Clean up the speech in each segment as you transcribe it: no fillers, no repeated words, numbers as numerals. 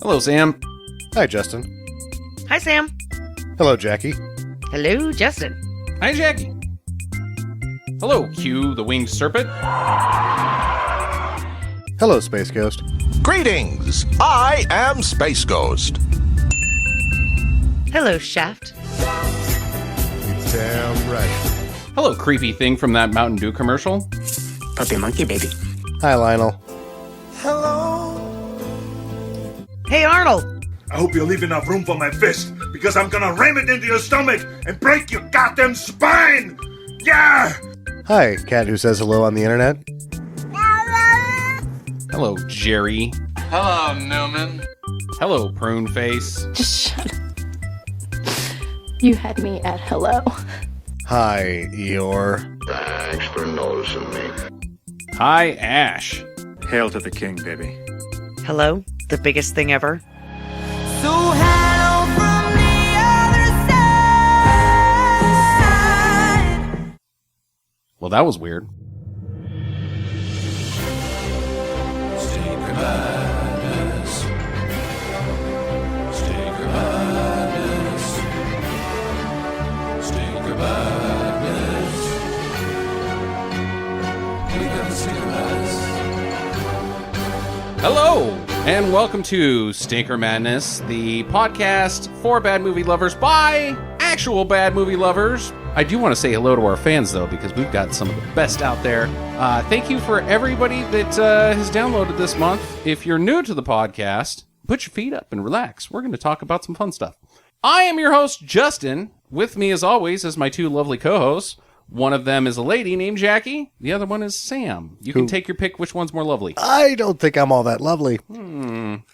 Hello, Sam. Hi, Justin. Hi, Sam. Hello, Jackie. Hello, Justin. Hi, Jackie. Hello, Q, the Winged Serpent. Hello, Space Ghost. Greetings! I am Space Ghost. Hello, Shaft. It's damn right. Hello, creepy thing from that Mountain Dew commercial. Puppy monkey baby. Hi, Lionel. Hey, Arnold. I hope you leave enough room for my fist, because I'm gonna ram it into your stomach and break your goddamn spine! Yeah! Hi, cat who says hello on the internet. Hello, Jerry. Hello, Newman. Hello, Prune Face. Just shut up. You had me at hello. Hi, Eeyore. Thanks for noticing me. Hi, Ash. Hail to the king, baby. Hello, the biggest thing ever. So hello from the other side. Well, that was weird. Hello, and welcome to Stinker Madness, the podcast for bad movie lovers by actual bad movie lovers. I do want to say hello to our fans, though, because we've got some of the best out there. Thank you for everybody that has downloaded this month. If you're new to the podcast, put your feet up and relax. We're going to talk about some fun stuff. I am your host, Justin. With me, as always, is my two lovely co-hosts. One of them is a lady named Jackie. The other one is Sam. You can take your pick which one's more lovely. I don't think I'm all that lovely.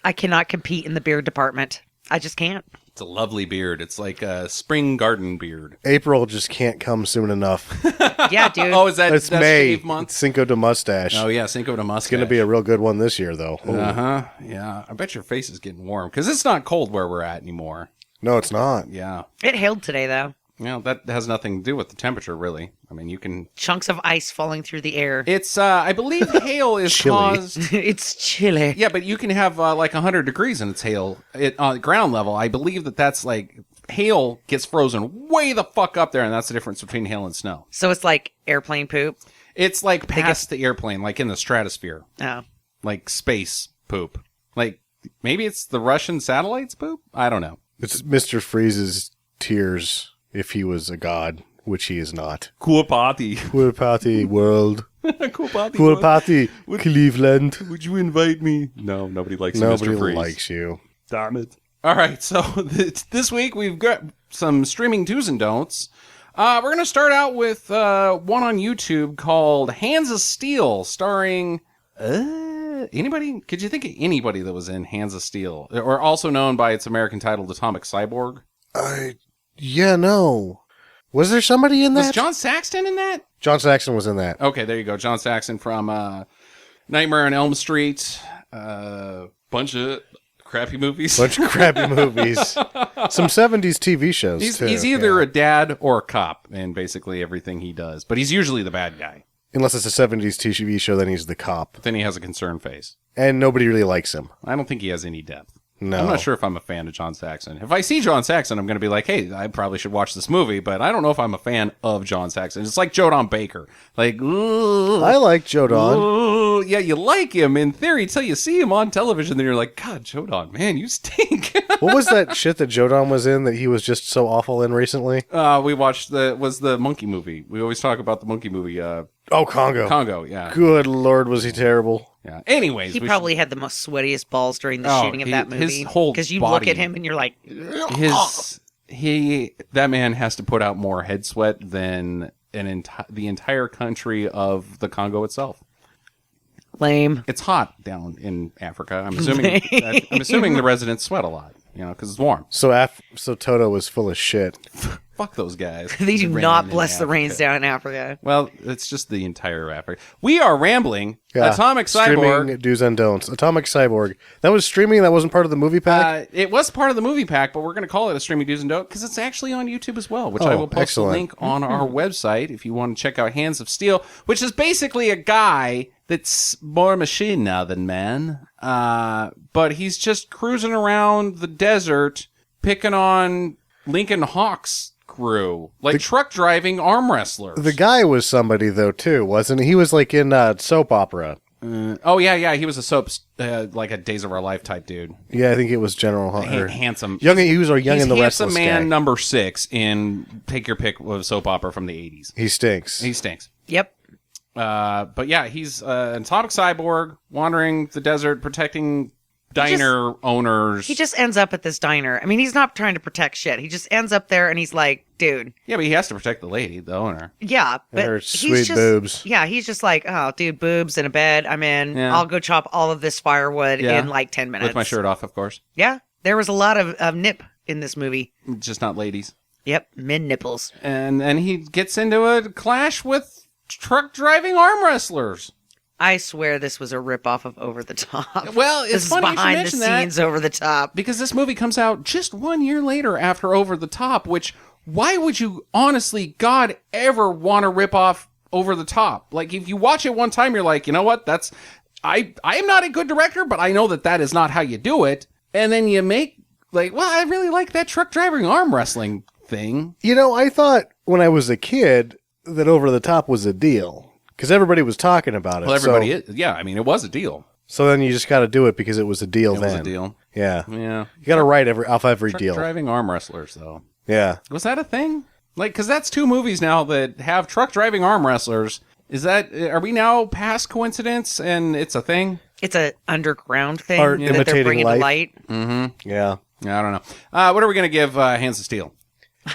I cannot compete in the beard department. I just can't. It's a lovely beard. It's like a spring garden beard. April just can't come soon enough. Yeah, dude. Oh, is that It's that's May. shave month? It's Cinco de Mustache. Oh, yeah, Cinco de Mustache. It's going to be a real good one this year, though. Ooh. Uh-huh, yeah. I bet your face is getting warm, because it's not cold where we're at anymore. No, it's not. Yeah. It hailed today, though. Well, that has nothing to do with the temperature, really. I mean, you can... Chunks of ice falling through the air. It's, I believe hail is Chilly. caused... It's chilly. Yeah, but you can have, like, 100 degrees and it's hail. On ground level, I believe that's, like... Hail gets frozen way the fuck up there, and that's the difference between hail and snow. So it's like airplane poop. It's like past the airplane, like in the stratosphere. Oh. Like space poop. Like, maybe it's the Russian satellites poop? I don't know. It's Mr. Freeze's tears if he was a god, which he is not. Cool party. Cool party, world. Cool party. Cool party, Cleveland. Would you invite me? No, nobody likes Nobody Mr. Freeze. likes you. Damn it. All right, so this week we've got some streaming do's and don'ts. We're going to start out with one on YouTube called Hands of Steel, starring... anybody? Could you think of anybody that was in Hands of Steel? Or also known by its American title, Atomic Cyborg? Yeah, no. Was there somebody in that? Was John Saxon in that? John Saxon was in that. Okay, there you go. John Saxon from Nightmare on Elm Street. Bunch of crappy movies. Bunch of crappy movies. Some 70s TV shows, He's either a dad or a cop in basically everything he does. But he's usually the bad guy. Unless it's a 70s TV show, then he's the cop. But then he has a concerned face. And nobody really likes him. I don't think he has any depth. No. I'm not sure if I'm a fan of John Saxon. If I see John Saxon, I'm going to be like, hey, I probably should watch this movie, but I don't know if I'm a fan of John Saxon. It's like Joe Don Baker. Like, I like Joe Don. Yeah, you like him in theory until you see him on television, then you're like, God, Joe Don, man, you stink. What was that shit that Joe Don was in that he was just so awful in recently? We watched the monkey movie. We always talk about the monkey movie. Congo. Congo, yeah. Good Lord, was he terrible. Yeah. Anyways. He probably had the most sweatiest balls during the shooting of that movie. His whole Because you body, look at him and you're like... That man has to put out more head sweat than the entire country of the Congo itself. Lame. It's hot down in Africa. I'm assuming the residents sweat a lot, because it's warm. So Toto was full of shit. Fuck those guys. They do Raining not in bless the Africa. rains down in Africa. Well, it's just the entire Africa. We are rambling. Yeah. Atomic Streaming Cyborg. do's and don'ts. Atomic Cyborg. That was streaming. That wasn't part of the movie pack. It was part of the movie pack, but we're going to call it a streaming do's and don'ts because it's actually on YouTube as well, which I Oh, will post excellent. a link on our website if you want to check out Hands of Steel, which is basically a guy that's more machine now than man. But he's just cruising around the desert, picking on Lincoln Hawk's crew, like truck driving arm wrestlers. The guy was somebody though too, wasn't he? He was like in soap opera. Oh yeah, he was a soap, like a Days of Our Life type dude. Yeah, I think it was General Hunter. Handsome. Young. He was our Young He's and the handsome Restless man guy. number 6 in take your pick of soap opera from the 80s. He stinks. He stinks. Yep. But yeah, he's an atomic cyborg wandering the desert, protecting diner owners. He just ends up at this diner. I mean, he's not trying to protect shit. He just ends up there and he's like, dude. Yeah, but he has to protect the lady, the owner. Yeah, but her he's sweet just, boobs. Yeah, he's just like, oh, dude, boobs in a bed. I'm in. Yeah. I'll go chop all of this firewood Yeah. in like 10 minutes. With my shirt off, of course. Yeah, there was a lot of nip in this movie. Just not ladies. Yep, men nipples. And he gets into a clash with truck driving arm wrestlers. I swear this was a ripoff of Over the Top. Well, it's this is funny you should behind the mention that. scenes Over the Top. Because this movie comes out just 1 year later after Over the Top, which, why would you honestly, God, ever want to rip off Over the Top? Like, if you watch it one time, you're like, you know what, I am not a good director, but I know that is not how you do it. And then you make, like, well, I really like that truck driving arm wrestling thing. You know, I thought when I was a kid that Over the Top was a deal. Because everybody was talking about it. Well, everybody is. Yeah, I mean, it was a deal. So then you just got to do it because it was a deal It then. was a deal. Yeah. Yeah. You got to write off every Truck deal. driving arm wrestlers, though. Yeah. Was that a thing? Like, because that's 2 movies now that have truck driving arm wrestlers. Are we now past coincidence and it's a thing? It's an underground thing Art that they're imitating bringing life. to light. Yeah. I don't know. What are we going to give Hands of Steel?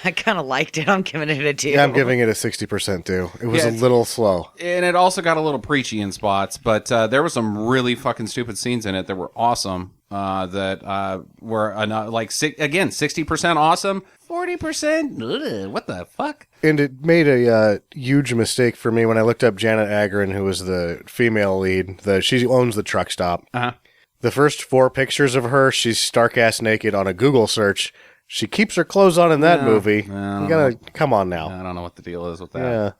I kind of liked it. I'm giving it a 2. Yeah, I'm giving it a 60% too. It was Yeah, a little slow. And it also got a little preachy in spots, but there were some really fucking stupid scenes in it that were awesome. That were like 60% awesome, 40%. What the fuck? And it made a huge mistake for me when I looked up Janet Agron, who was the female lead. She owns the truck stop. Uh-huh. The first 4 pictures of her, she's stark-ass naked on a Google search. She keeps her clothes on in that movie. You gotta, come on now. I don't know what the deal is with that. Yeah.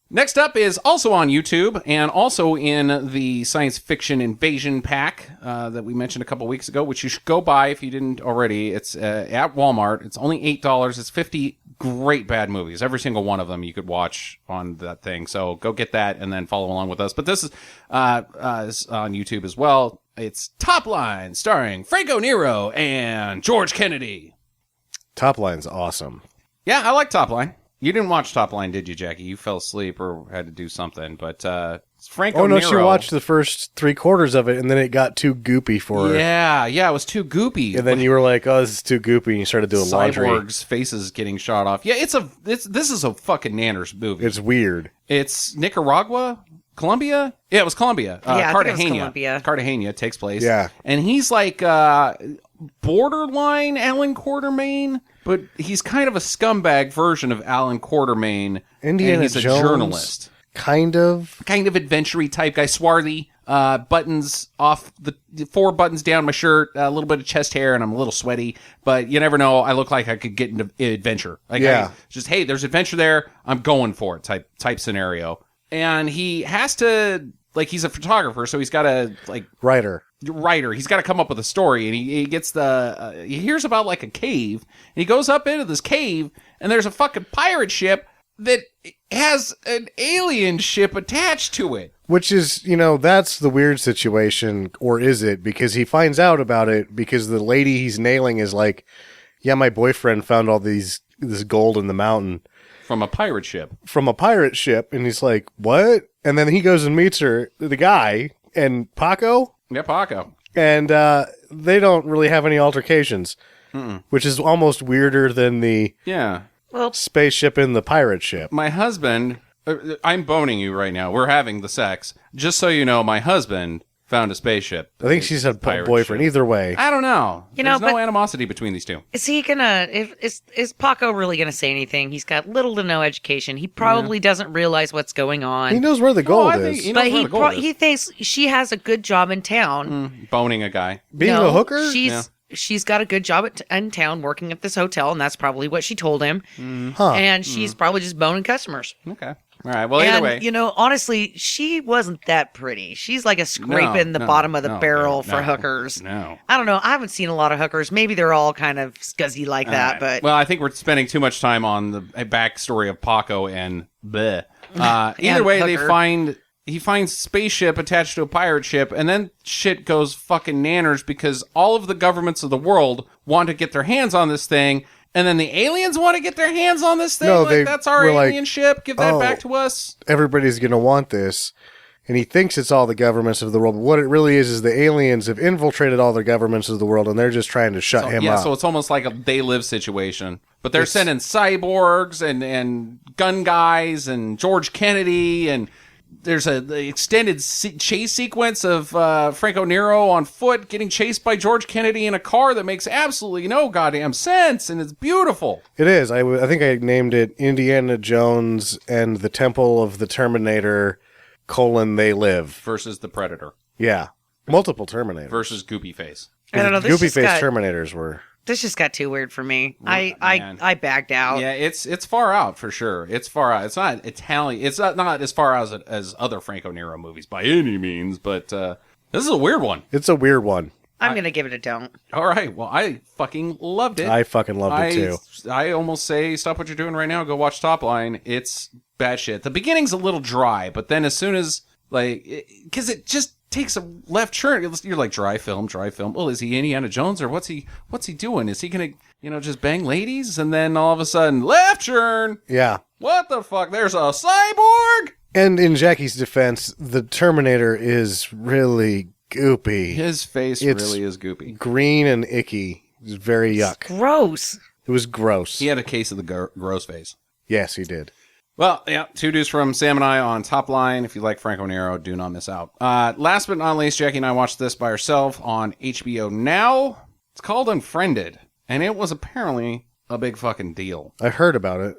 Next up is also on YouTube and also in the Science Fiction Invasion pack that we mentioned a couple weeks ago, which you should go buy if you didn't already. It's at Walmart. It's only $8. It's 50 great bad movies. Every single one of them you could watch on that thing. So go get that and then follow along with us. But this is on YouTube as well. It's Top Line, starring Franco Nero and George Kennedy. Top Line's awesome. Yeah, I like Top Line. You didn't watch Top Line, did you, Jackie? You fell asleep or had to do something. But Franco Oh, no, Nero. she watched the first 3/4 of it, and then it got too goopy for her. Yeah, it was too goopy. And then you were like, oh, this is too goopy, and you started doing laundry. Cyborgs' faces getting shot off. Yeah, this is a fucking nanners movie. It's weird. It's Nicaragua? Colombia? Yeah, it was Colombia. Yeah, I think it was Cartagena. Colombia. Cartagena takes place. Yeah. And he's like borderline Alan Quartermain, but he's kind of a scumbag version of Alan Quartermain. Indiana and he's a Jones. journalist. Kind of Adventure-y type guy, swarthy, buttons off, the 4 buttons down my shirt, a little bit of chest hair, and I'm a little sweaty, but you never know, I look like I could get into adventure. Like, Yeah. just, hey, there's adventure there, I'm going for it type scenario. And he has to, like, he's a photographer, so he's got to, like, writer. he's got to come up with a story, and he gets he hears about, like, a cave, and he goes up into this cave, and there's a fucking pirate ship that has an alien ship attached to it. Which is, that's the weird situation, or is it? Because he finds out about it because the lady he's nailing is like, yeah, my boyfriend found all this gold in the mountain. From a pirate ship. And he's like, what? And then he goes and meets her, the guy, and Paco. Yeah, Paco. And they don't really have any altercations, which is almost weirder than the spaceship in the pirate ship. My husband, I'm boning you right now. We're having the sex. Just so you know, my husband found a spaceship. I think she said Pirate boyfriend. ship. Either way. I don't know. You know, There's no but- animosity between these two. Is he gonna? Is Paco really gonna say anything? He's got little to no education. He probably doesn't realize what's going on. He knows where the gold I think is. he knows but where the gold is. he thinks she has a good job in town. Boning a guy. Being No, a hooker? She's got a good job in town working at this hotel, and that's probably what she told him. Huh. And she's probably just boning customers. Okay. All right. Well, either And, way. you know, honestly, she wasn't that pretty. She's like a scraping the no, bottom of the no, barrel no, for no, hookers. no. I don't know. I haven't seen a lot of hookers. Maybe they're all kind of scuzzy like All that, right. but Well, I think we're spending too much time on the backstory of Paco and bleh. Either way, Hooker. he finds spaceship attached to a pirate ship, and then shit goes fucking nanners because all of the governments of the world want to get their hands on this thing, and then the aliens want to get their hands on this thing. No, like, they that's our were like, alien ship. Give that "Oh, back to us. Everybody's going to want this. And he thinks it's all the governments of the world. But what it really is the aliens have infiltrated all the governments of the world, and they're just trying to shut him up. So it's almost like a They Live situation. But they're sending cyborgs and gun guys and George Kennedy, and there's the extended chase sequence of Franco Nero on foot getting chased by George Kennedy in a car that makes absolutely no goddamn sense, and it's beautiful. It is. I think I named it Indiana Jones and the Temple of the Terminator, They Live. Versus the Predator. Yeah. Multiple Terminators. Versus Goopy Face. I don't know. Goopy face Terminators were. This just got too weird for me. Man. I bagged out. Yeah, it's far out for sure. It's far out. It's not Italian. It's not as far out as other Franco Nero movies by any means, but this is a weird one. It's a weird one. I'm going to give it a don't. All right. Well, I fucking loved it. I fucking loved it too. I almost say stop what you're doing right now. Go watch Top Line. It's bad shit. The beginning's a little dry, but then as soon as because it just takes a left turn, you're like dry film. Well, is he Indiana Jones or what's he doing? Is he gonna just bang ladies? And then all of a sudden left turn. Yeah. What the fuck? There's a cyborg. And in Jackie's defense, the Terminator is really goopy. His face It's really is goopy. Green and icky. It's very yuck. Gross. It was gross. He had a case of the gross face. Yes, he did. Well, yeah, 2 dudes from Sam and I on Top Line. If you like Franco Nero, do not miss out. Last but not least, Jackie and I watched this by ourselves on HBO Now. It's called Unfriended, and it was apparently a big fucking deal. I heard about it.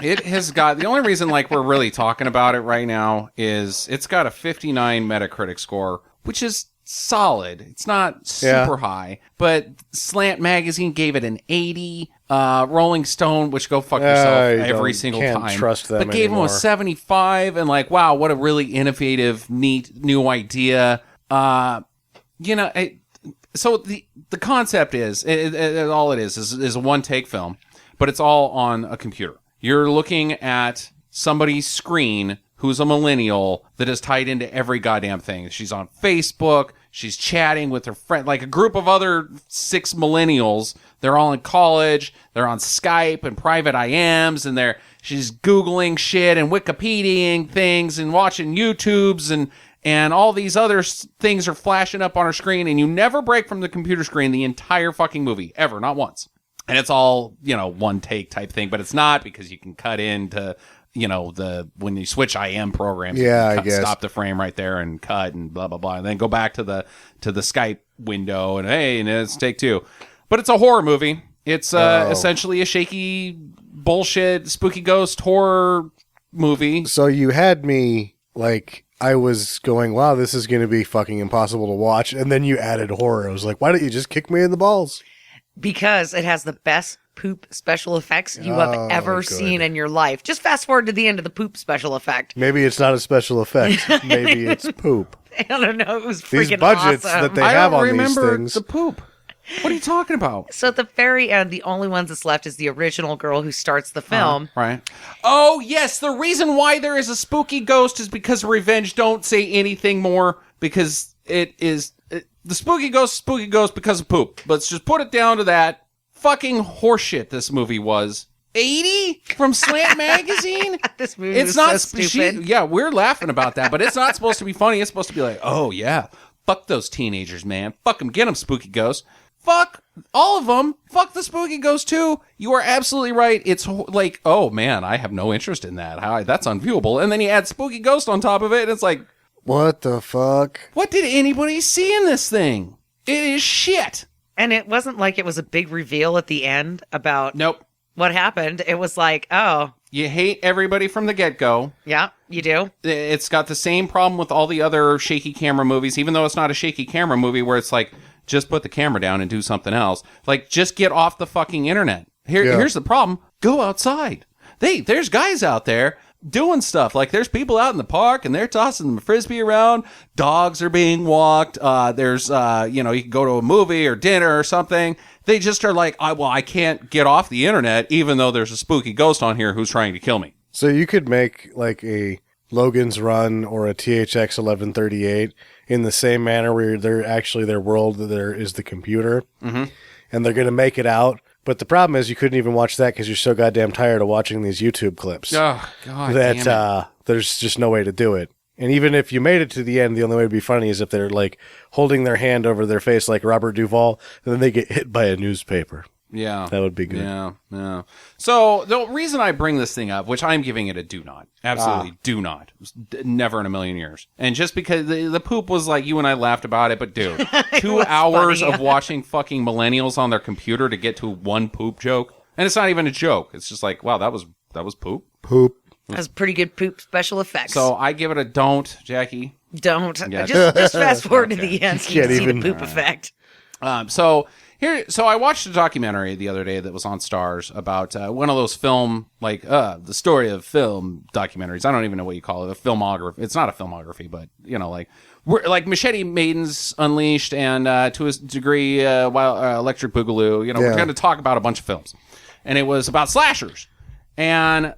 It has got, the only reason we're really talking about it right now is it's got a 59 Metacritic score, which is solid. It's not super high, but Slant Magazine gave it an 80. Rolling Stone, which go fuck yourself every single can't time, trust them but gave anymore. him a 75, and wow, what a really innovative, neat new idea. So the concept is all it is a one take film, but it's all on a computer. You're looking at somebody's screen who's a millennial that is tied into every goddamn thing. She's on Facebook. She's chatting with her friend, like a group of other 6 millennials. They're all in college. They're on Skype and private IMs, and she's Googling shit and Wikipediaing things and watching YouTubes and all these other things are flashing up on her screen, and you never break from the computer screen the entire fucking movie, ever, not once. And it's all, one take type thing, but it's not, because you can cut into, when you switch IM programs, Yeah, you can I guess. stop the frame right there and cut and blah, blah, blah, and then go back to the Skype window and hey, and it's take 2. But it's a horror movie. It's essentially a shaky bullshit spooky ghost horror movie. So you had me I was going, wow, this is going to be fucking impossible to watch. And then you added horror. I was like, why don't you just kick me in the balls? Because it has the best poop special effects you have ever seen in your life. Just fast forward to the end of the poop special effect. Maybe it's not a special effect. Maybe it's poop. I don't know. It was These freaking budgets awesome. that they I have don't on these remember things. the poop. What are you talking about? So at the very end, the only ones that's left is the original girl who starts the film. Right. Oh, yes. The reason why there is a spooky ghost is because Revenge don't say anything more, because the spooky ghost because of poop. Let's just put it down to that. Fucking horseshit this movie was. 80 from Slant Magazine? This movie It's was not so stupid. we're laughing about that, but it's not supposed to be funny. It's supposed to be like, oh, yeah. Fuck those teenagers, man. Fuck them. Get them, spooky ghost. Fuck all of them. Fuck the spooky ghost too. You are absolutely right. It's like, oh man, I have no interest in that. That's unviewable. And then you add spooky ghost on top of it, and it's like, What the fuck? What did anybody see in this thing? It is shit. And it wasn't like it was a big reveal at the end about Nope. what happened. It was like, oh, You hate everybody from the get-go. yeah, you do. It's got the same problem with all the other shaky camera movies, even though it's not a shaky camera movie where it's like, just put the camera down and do something else. Like, just get off the fucking internet. Here's the problem. Go outside. There's guys out there doing stuff. Like, there's people out in the park and they're tossing the frisbee around. Dogs are being walked. There's, you can go to a movie or dinner or something. They just are like, I can't get off the internet, even though there's a spooky ghost on here who's trying to kill me. So you could make like a Logan's Run or a THX 1138 in the same manner where their world there is the computer, and they're going to make it out. But the problem is you couldn't even watch that because you're so goddamn tired of watching these YouTube clips. Oh, God that damn it. There's just no way to do it. And even if you made it to the end, the only way to be funny is if they're like holding their hand over their face like Robert Duvall, and then they get hit by a newspaper. Yeah. That would be good. Yeah. So the reason I bring this thing up, which I'm giving it a do not, absolutely do not, never in a million years. And just because the poop was like, you and I laughed about it, but dude, 2 hours funny. of watching fucking millennials on their computer to get to one poop joke. And it's not even a joke. It's just like, wow, that was poop. Poop. That's pretty good poop special effects. So I give it a don't, Jackie. Don't. Yeah. Just fast forward Okay. to the end so you Can't can see even- the poop effect. So I watched a documentary the other day that was on Stars about one of those film, like the story of film documentaries. I don't even know what you call it, a filmography. It's not a filmography, but we're like Machete Maidens Unleashed and to a degree, Electric Boogaloo. We're going to talk about a bunch of films, and it was about slashers. And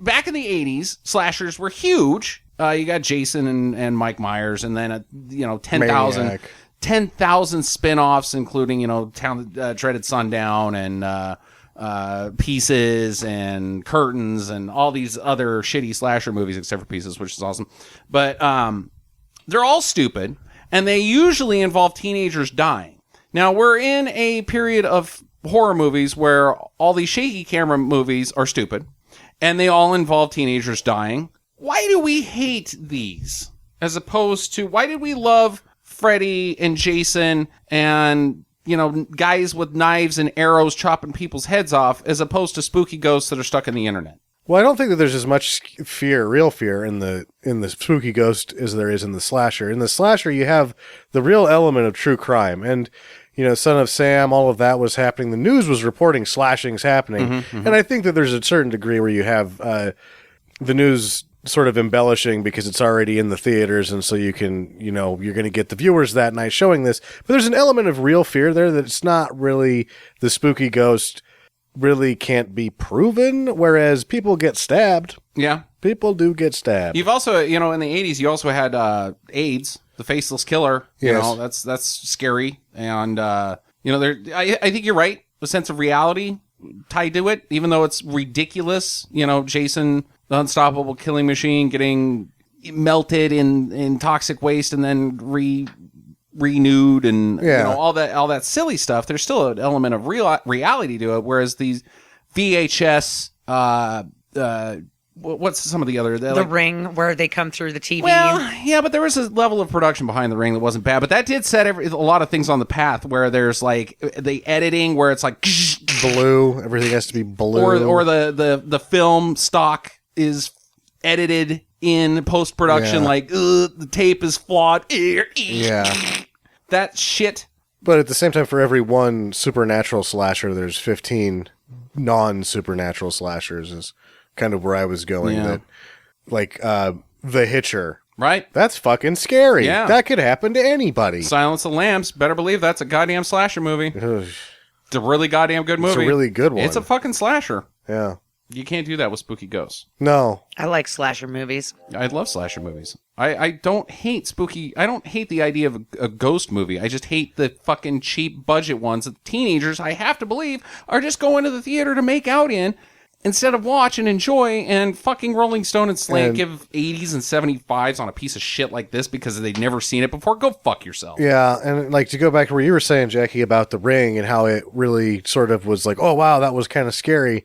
back in the 80s, slashers were huge. You got Jason and Mike Myers, and then 10,000. Maniac. 10,000 spin-offs, including, Dreaded Sundown and Pieces and Curtains and all these other shitty slasher movies, except for Pieces, which is awesome. But they're all stupid, and they usually involve teenagers dying. Now, we're in a period of horror movies where all these shaky camera movies are stupid, and they all involve teenagers dying. Why do we hate these? As opposed to, why did we love Freddy and Jason and, guys with knives and arrows chopping people's heads off, as opposed to spooky ghosts that are stuck in the internet? Well, I don't think that there's as much real fear in the spooky ghost as there is in the slasher. In the slasher, you have the real element of true crime. And, Son of Sam, all of that was happening. The news was reporting slashings happening. And I think that there's a certain degree where you have the news sort of embellishing because it's already in the theaters, and so you can, you're going to get the viewers that night showing this. But there's an element of real fear there that it's not really the spooky ghost really can't be proven, whereas people get stabbed. Yeah. People do get stabbed. You've also, in the 80s, you also had AIDS, the faceless killer. Yes. That's scary. And, I think you're right. A sense of reality tied to it, even though it's ridiculous. Jason, the unstoppable killing machine, getting melted in toxic waste and then renewed and all that silly stuff. There's still an element of reality to it, whereas these VHS what's some of the other The Ring, where they come through the TV. well, yeah, but there was a level of production behind The Ring that wasn't bad, but that did set a lot of things on the path where there's like the editing where it's like blue, everything has to be blue, or the film stock is edited in post-production, like the tape is flawed. Yeah. That shit. But at the same time, for every one supernatural slasher, there's 15 non-supernatural slashers is kind of where I was going. Yeah. That, like, The Hitcher. Right? That's fucking scary. Yeah. That could happen to anybody. Silence of the Lambs. Better believe that's a goddamn slasher movie. Ugh. It's a really goddamn good movie. It's a really good one. It's a fucking slasher. Yeah. You can't do that with spooky ghosts. No. I like slasher movies. I love slasher movies. I don't hate spooky. I don't hate the idea of a ghost movie. I just hate the fucking cheap budget ones that teenagers, I have to believe, are just going to the theater to make out in instead of watch and enjoy, and fucking Rolling Stone and Slant give 80s and 75s on a piece of shit like this because they'd never seen it before. Go fuck yourself. Yeah, and like to go back to where you were saying, Jackie, about The Ring and how it really sort of was like, oh, wow, that was kind of scary.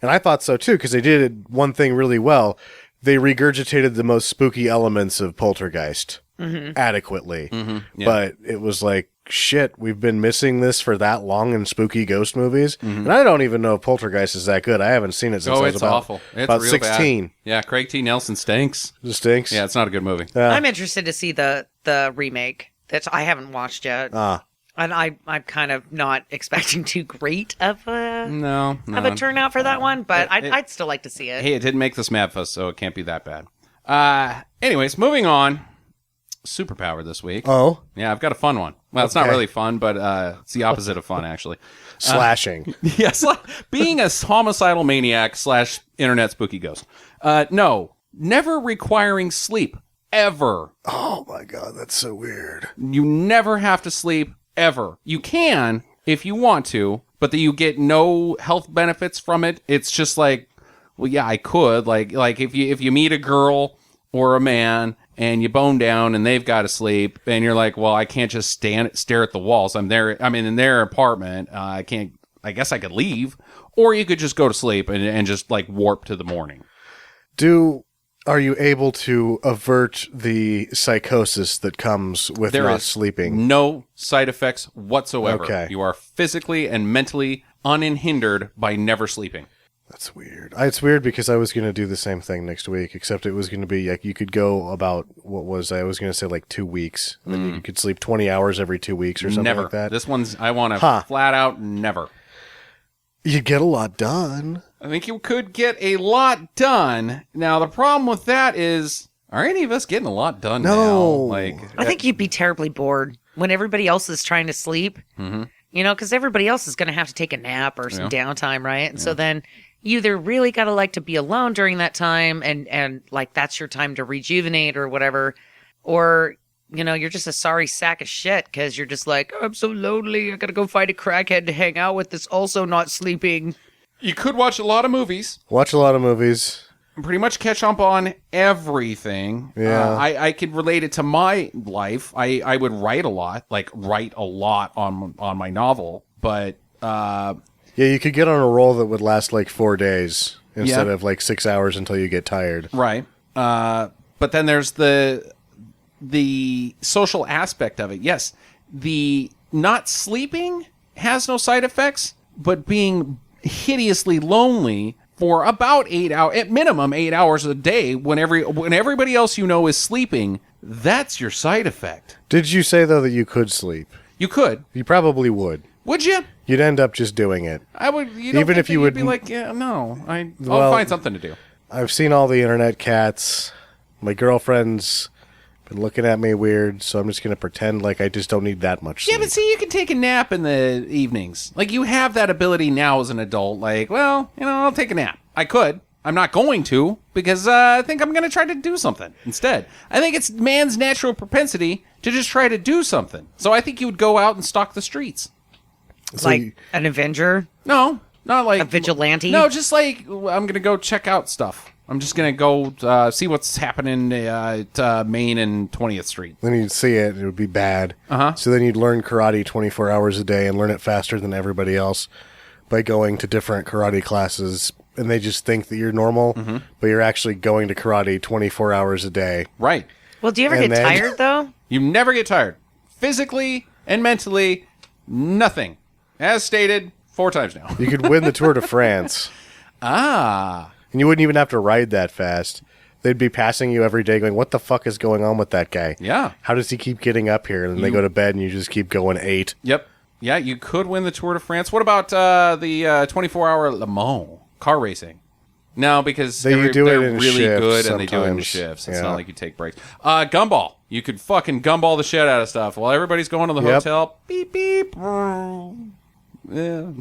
And I thought so too, because they did one thing really well. they regurgitated the most spooky elements of Poltergeist adequately. Yeah. But it was like, shit, we've been missing this for that long in spooky ghost movies. And I don't even know if Poltergeist is that good. I haven't seen it since I was it's about, awful. It's about real 16. bad. Yeah, Craig T. Nelson stinks. It stinks. Yeah, it's not a good movie. I'm interested to see the remake that I haven't watched yet. And I'm kind of not expecting too great of a No. turnout for that one, but I'd still like to see it. Hey, it didn't make the Smabfest, so it can't be that bad. Anyways, moving on. Superpower this week. Oh, Yeah, I've got a fun one. Well, it's not Okay. really fun, but it's the opposite of fun, actually. slashing. Yes, being a homicidal maniac / internet spooky ghost. No, never requiring sleep, ever. Oh my God, that's so weird. You never have to sleep, ever. You can, if you want to, but you get no health benefits from it. It's just like, well, yeah, I could. Like if you meet a girl or a man and you bone down and they've got to sleep, and you're like, well, I can't just stare at the walls. I'm in their apartment. I guess I could leave, or you could just go to sleep and just like warp to the morning. Are you able to avert the psychosis that comes with There not is sleeping? no side effects whatsoever. Okay. You are physically and mentally unhindered by never sleeping. That's weird. It's weird because I was going to do the same thing next week, except it was going to be like you could go about I was going to say like 2 weeks, and then you could sleep 20 hours every 2 weeks or something Never. like that. This one's, I want to Huh. flat out never. You'd get a lot done. I think you could get a lot done. Now, the problem with that is, are any of us getting a lot done No. now? Like, I think you'd be terribly bored when everybody else is trying to sleep. You know, because everybody else is going to have to take a nap or some downtime, right? And so then you either really got to like to be alone during that time and like that's your time to rejuvenate or whatever, or you know, you're just a sorry sack of shit because you're just like, oh, I'm so lonely. I got to go find a crackhead to hang out with that's also not sleeping. you could watch a lot of movies Watch a lot of movies. and pretty much catch up on everything. Yeah. I could relate it to my life. I would write a lot on my novel, but Yeah, you could get on a roll that would last like 4 days instead Yeah. of like 6 hours until you get tired. right. But then there's the social aspect of it. Yes, the not sleeping has no side effects, but being hideously lonely for about 8 hours, at minimum 8 hours a day, when everybody else you know is sleeping, that's your side effect. Did you say, though, that you could sleep? You could. You probably would. Would you? You'd end up just doing it. I would. You don't Even think if you that you'd would- be like, yeah, no, I'll Well- find something to do. I've seen all the internet cats. My girlfriend's been looking at me weird, so I'm just going to pretend like I just don't need that much sleep. Yeah, but see, you can take a nap in the evenings. Like, you have that ability now as an adult. Like, well, you know, I'll take a nap. I could. I'm not going to, because I think I'm going to try to do something instead. I think it's man's natural propensity to just try to do something. So I think you would go out and stalk the streets. So Like you- an Avenger, No, not like... a vigilante. No, just like, I'm going to go check out stuff. I'm just going to go see what's happening at Main and 20th Street. then you'd see it, it would be bad. Uh-huh. So then you'd learn karate 24 hours a day and learn it faster than everybody else by going to different karate classes. And they just think that you're normal, but you're actually going to karate 24 hours a day. Right. Well, do you ever And get then- tired though? You never get tired. Physically and mentally, nothing. As stated 4 times now. You could win the Tour de France, Ah. and you wouldn't even have to ride that fast. They'd be passing you every day going, what the fuck is going on with that guy? Yeah. How does he keep getting up here? And then they go to bed and you just keep going 8. Yep. Yeah, you could win the Tour de France. What about the 24-hour Le Mans car racing? No, because They do it they're in really shifts good and they do it in sometimes. shifts. It's Yeah. not like you take breaks. Gumball. You could fucking gumball the shit out of stuff while everybody's going to the Yep. hotel. Beep, beep. Yeah.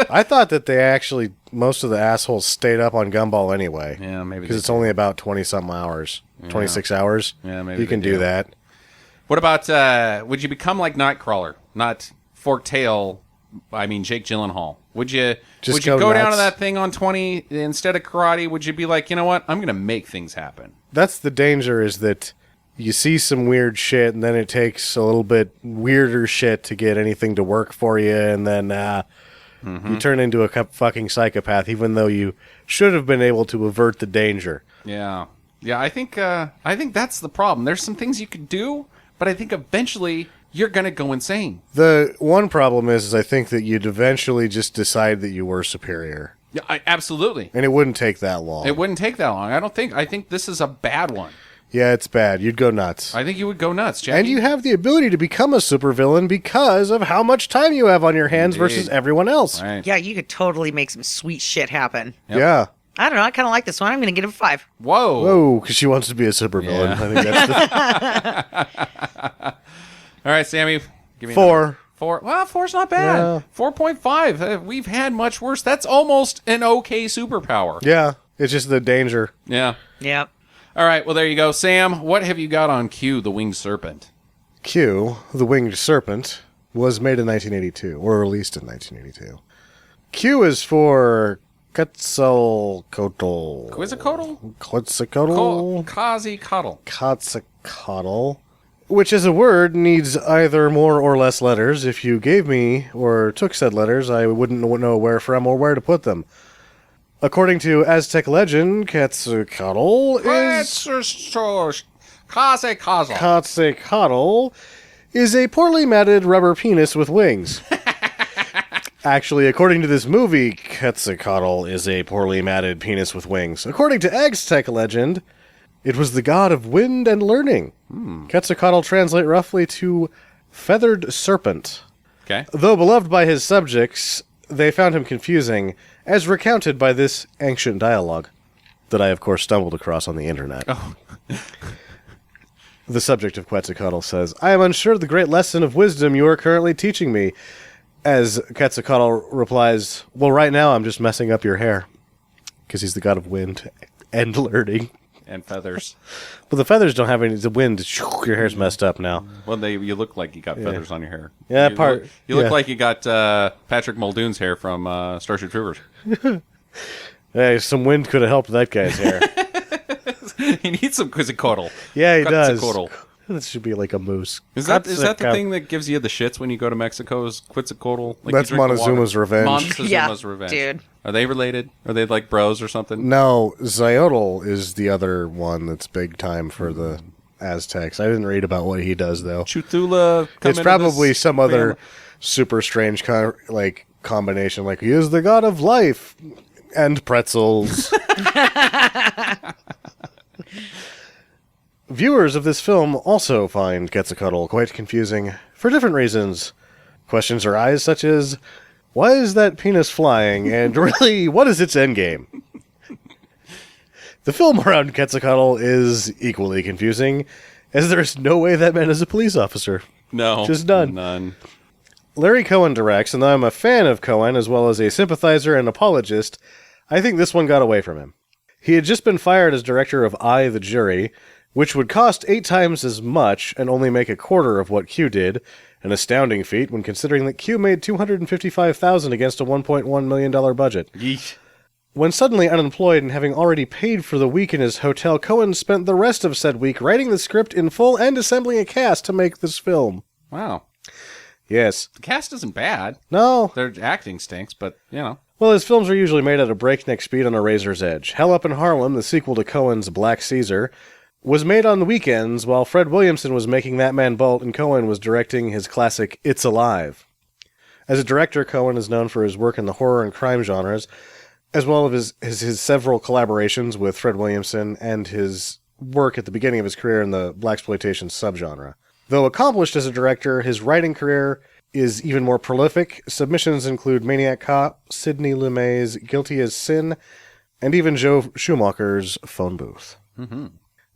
I thought that they actually, most of the assholes stayed up on Gumball anyway. Yeah, maybe Because they it's only about 20-something hours. 26 hours. Yeah, maybe You can they do do. that. What about, would you become like Nightcrawler? Not Forktail, I mean Jake Gyllenhaal. Would you Just go go down to nuts. that thing on 20 instead of karate? Would you be like, you know what? I'm going to make things happen. That's the danger, is that you see some weird shit, and then it takes a little bit weirder shit to get anything to work for you, and then You turn into a fucking psychopath, even though you should have been able to avert the danger. Yeah. Yeah, I think that's the problem. There's some things you could do, but I think eventually you're going to go insane. The one problem is I think that you'd eventually just decide that you were superior. Yeah, absolutely. And it wouldn't take that long. It wouldn't take that long. I think this is a bad one. Yeah, it's bad. You'd go nuts. I think you would go nuts, Jackie. And you have the ability to become a supervillain because of how much time you have on your hands versus everyone else. Right. Yeah, you could totally make some sweet shit happen. Yep. Yeah. I don't know. I kind of like this one. I'm going to give it a 5. Whoa. Whoa, because she wants to be a supervillain. Yeah. I think that's All right, Sammy. Give me 4. another. 4. Well, 4's not bad. Yeah. 4.5. We've had much worse. That's almost an okay superpower. Yeah, it's just the danger. Yeah. Yep. All right, well, there you go. Sam, what have you got on Q, the Winged Serpent? Q, the Winged Serpent, was made in 1982, or released in 1982. Q is for Quetzalcoatl. Quetzalcoatl? Quetzalcoatl? Quetzalcoatl. Quetzalcoatl. Which as a word needs either more or less letters. If you gave me or took said letters, I wouldn't know where from or where to put them. According to Aztec legend, Quetzalcoatl is a poorly matted rubber penis with wings. Actually, according to this movie, Quetzalcoatl is a poorly matted penis with wings. According to Aztec legend, it was the god of wind and learning. Quetzalcoatl translate roughly to feathered serpent. Okay. Though beloved by his subjects, they found him confusing, as recounted by this ancient dialogue that I, of course, stumbled across on the internet. Oh. The subject of Quetzalcoatl says, I am unsure of the great lesson of wisdom you are currently teaching me. As Quetzalcoatl replies, well, right now I'm just messing up your hair. Because he's the god of wind and learning. And feathers. But the feathers don't have any, the wind, your hair's messed up now. Well, you look like you got feathers on your hair. Yeah, you look like you got Patrick Muldoon's hair from Starship Troopers. Hey, some wind could have helped that guy's hair. He needs some Quetzalcoatl. Yeah, he does. Quetzalcoatl. This should be like a moose. Is that the thing that gives you the shits when you go to Mexico? Is Quetzalcoatl? Like That's you drink the water? Montezuma's revenge. Montezuma's Yeah, revenge. dude. Are they related? Are they like bros or something? No, Xiotl is the other one that's big time for the Aztecs. I didn't read about what he does, though. Chutula. It's probably some other super strange combination. Like, he is the god of life and pretzels. Viewers of this film also find Quetzalcoatl quite confusing for different reasons. Questions arise such as, why is that penis flying, and really, what is its endgame? The film around Quetzalcoatl is equally confusing, as there is no way that man is a police officer. No. Just none. None. Larry Cohen directs, and though I'm a fan of Cohen as well as a sympathizer and apologist, I think this one got away from him. He had just been fired as director of I, the Jury, which would cost 8 times as much and only make a quarter of what Q did, an astounding feat when considering that Q made $255,000 against a $1.1 million budget. Yeesh. When suddenly unemployed and having already paid for the week in his hotel, Cohen spent the rest of said week writing the script in full and assembling a cast to make this film. Wow. Yes. The cast isn't bad. No. Their acting stinks, but, you know. Well, his films are usually made at a breakneck speed on a razor's edge. Hell Up in Harlem, the sequel to Cohen's Black Caesar, was made on the weekends while Fred Williamson was making That Man Bolt and Cohen was directing his classic It's Alive. As a director, Cohen is known for his work in the horror and crime genres, as well as his several collaborations with Fred Williamson and his work at the beginning of his career in the blaxploitation subgenre. Though accomplished as a director, his writing career is even more prolific. Submissions include Maniac Cop, Sidney Lumet's Guilty as Sin, and even Joe Schumacher's Phone Booth. Mm-hmm.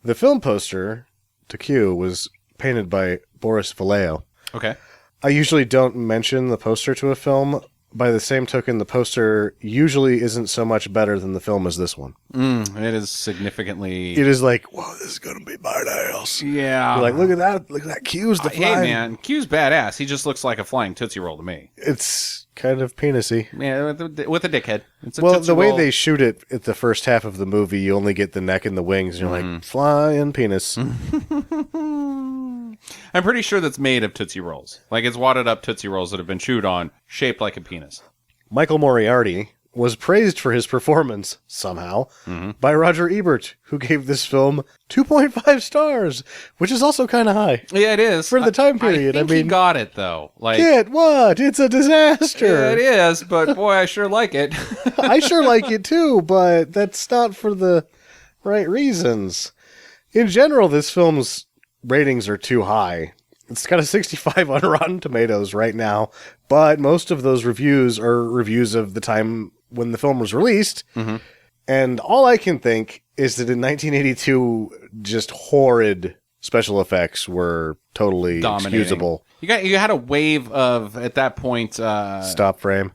The film poster to Q was painted by Boris Vallejo. Okay. I usually don't mention the poster to a film. By the same token, the poster usually isn't so much better than the film as this one. It is significantly... It is like, whoa, this is going to be badass. Yeah. You're like, look at that. Q's the Hey, flying. man. Q's badass. He just looks like a flying Tootsie Roll to me. It's kind of penisy. Yeah, with a dickhead. It's a Well, Tootsie the way Roll. they shoot it at the first half of the movie, you only get the neck and the wings, and you're like, flying penis. I'm pretty sure that's made of Tootsie Rolls. Like, it's wadded up Tootsie Rolls that have been chewed on, shaped like a penis. Michael Moriarty was praised for his performance, somehow, by Roger Ebert, who gave this film 2.5 stars, which is also kind of high. Yeah, it is. For the time period, I think he got it, though. Like, Kid, what? It's a disaster. Yeah, it is, but boy, I sure like it. I sure like it too, but that's not for the right reasons. In general, this film's ratings are too high. It's got a 65 on Rotten Tomatoes right now, but most of those reviews are reviews of the time when the film was released. And all I can think is that in 1982, just horrid special effects were totally Dominating. excusable. You had a wave of, at that point... Stop frame.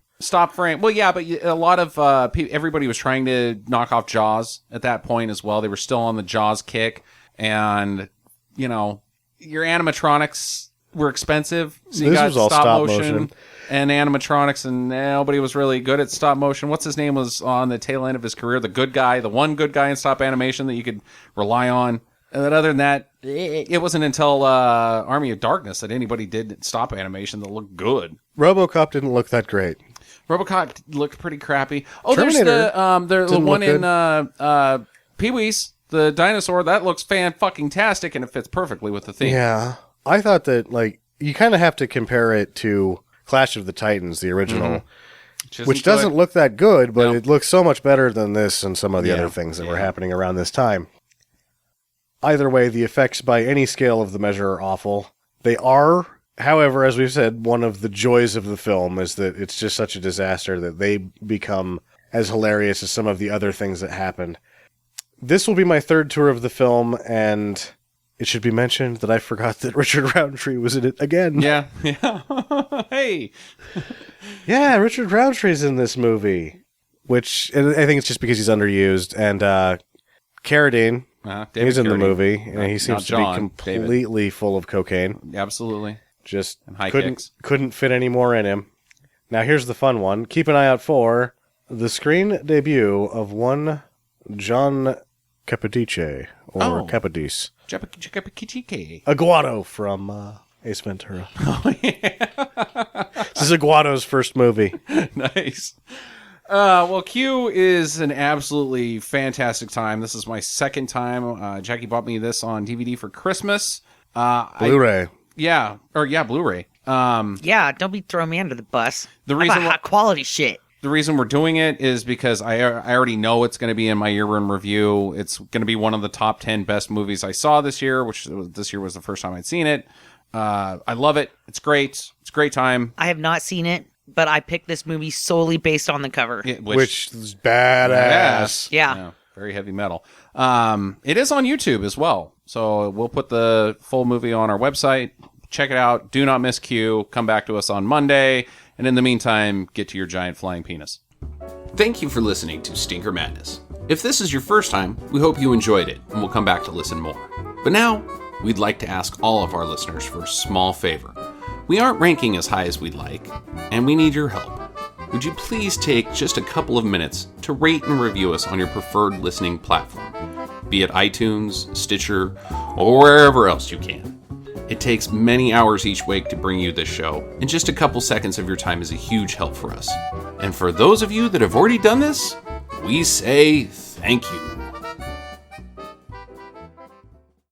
Well, yeah, but a lot of everybody was trying to knock off Jaws at that point as well. They were still on the Jaws kick, and you know, your animatronics were expensive. So you This got was all stop motion. and animatronics, and nobody was really good at stop motion. What's his name was on the tail end of his career? The one good guy in stop animation that you could rely on. And then other than that, it wasn't until Army of Darkness that anybody did stop animation that looked good. RoboCop didn't look that great. RoboCop looked pretty crappy. Oh, Terminator there's the one didn't in Pee-wee's, the dinosaur. That looks fan-fucking-tastic, and it fits perfectly with the theme. Yeah. I thought that, like, you kind of have to compare it to Clash of the Titans, the original, which doesn't look that good, but it looks so much better than this and some of the other things that were happening around this time. Either way, the effects by any scale of the measure are awful. They are, however, as we've said, one of the joys of the film is that it's just such a disaster that they become as hilarious as some of the other things that happened. This will be my third tour of the film, and it should be mentioned that I forgot that Richard Roundtree was in it again. Yeah. Hey. Yeah, Richard Roundtree's in this movie, which and I think it's just because he's underused. And Carradine, he's in the movie, and he seems to be completely full of cocaine. Absolutely. Just and high couldn't fit any more in him. Now here's the fun one. Keep an eye out for the screen debut of one John Capodice, or Capodice. Aguado from Ace Ventura. Oh, yeah. This is Aguado's first movie. Nice. Well, Q is an absolutely fantastic time. This is my second time. Jackie bought me this on DVD for Christmas. Blu-ray. Blu-ray. Yeah, don't be throwing me under the bus. The reason hot quality shit. The reason we're doing it is because I already know it's going to be in my year-room review. It's going to be one of the top 10 best movies I saw this year, which this year was the first time I'd seen it. I love it. It's great. It's a great time. I have not seen it, but I picked this movie solely based on the cover. Which is badass. Yeah. Very heavy metal. It is on YouTube as well. So we'll put the full movie on our website. Check it out. Do not miss Q. Come back to us on Monday. And in the meantime, get to your giant flying penis. Thank you for listening to Stinker Madness. If this is your first time, we hope you enjoyed it, and we'll come back to listen more. But now, we'd like to ask all of our listeners for a small favor. We aren't ranking as high as we'd like, and we need your help. Would you please take just a couple of minutes to rate and review us on your preferred listening platform, be it iTunes, Stitcher, or wherever else you can. It takes many hours each week to bring you this show, and just a couple seconds of your time is a huge help for us. And for those of you that have already done this, we say thank you.